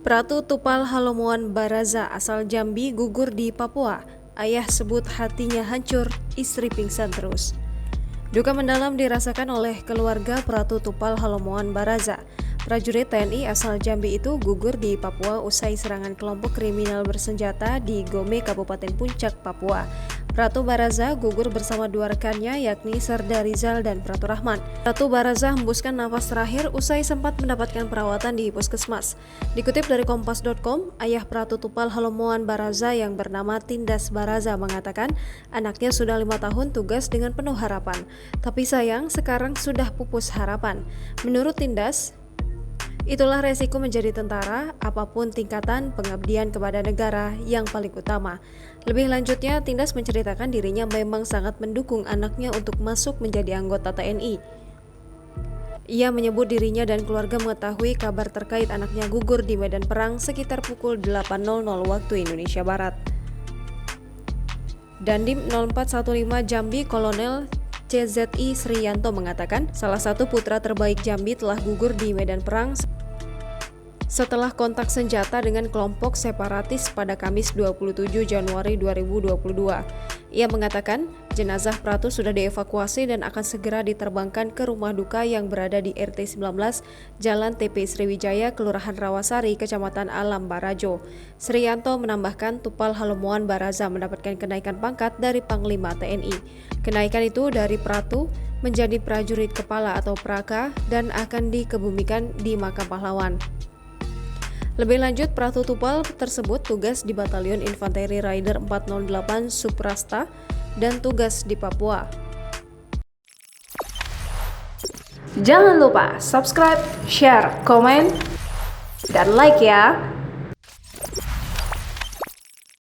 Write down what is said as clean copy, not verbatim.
Pratu Tupal Halomoan Baraza asal Jambi gugur di Papua. Ayah sebut hatinya hancur, istri pingsan terus. Duka mendalam dirasakan oleh keluarga Pratu Tupal Halomoan Baraza. Prajurit TNI asal Jambi itu gugur di Papua usai serangan kelompok kriminal bersenjata di Gome, Kabupaten Puncak, Papua. Pratu Baraza gugur bersama dua rekannya yakni Serda Rizal dan Pratu Rahman. Pratu Baraza hembuskan nafas terakhir usai sempat mendapatkan perawatan di puskesmas. Dikutip dari Kompas.com, ayah Pratu Tupal Halomoan Baraza yang bernama Tindas Baraza mengatakan anaknya sudah 5 tahun tugas dengan penuh harapan. Tapi sayang sekarang sudah pupus harapan. Menurut Tindas, itulah resiko menjadi tentara, apapun tingkatan pengabdian kepada negara yang paling utama. Lebih lanjutnya, Tindas menceritakan dirinya memang sangat mendukung anaknya untuk masuk menjadi anggota TNI. Ia menyebut dirinya dan keluarga mengetahui kabar terkait anaknya gugur di medan perang sekitar pukul 8.00 waktu Indonesia Barat. Dandim 0415 Jambi Kolonel CZI Sriyanto mengatakan salah satu putra terbaik Jambi telah gugur di medan perang setelah kontak senjata dengan kelompok separatis pada Kamis 27 Januari 2022. Ia mengatakan jenazah Pratu sudah dievakuasi dan akan segera diterbangkan ke rumah duka yang berada di RT 19 Jalan TP Sriwijaya, Kelurahan Rawasari, Kecamatan Alam Barajo. Sriyanto menambahkan Tupal Halomoan Baraza mendapatkan kenaikan pangkat dari Panglima TNI. Kenaikan itu dari Pratu menjadi prajurit kepala atau Praka dan akan dikebumikan di Makam Pahlawan. Lebih lanjut, Pratu Tupal tersebut tugas di Batalion Infanteri Raider 408 Suprasta dan tugas di Papua. Jangan lupa subscribe, share, komen, dan like ya!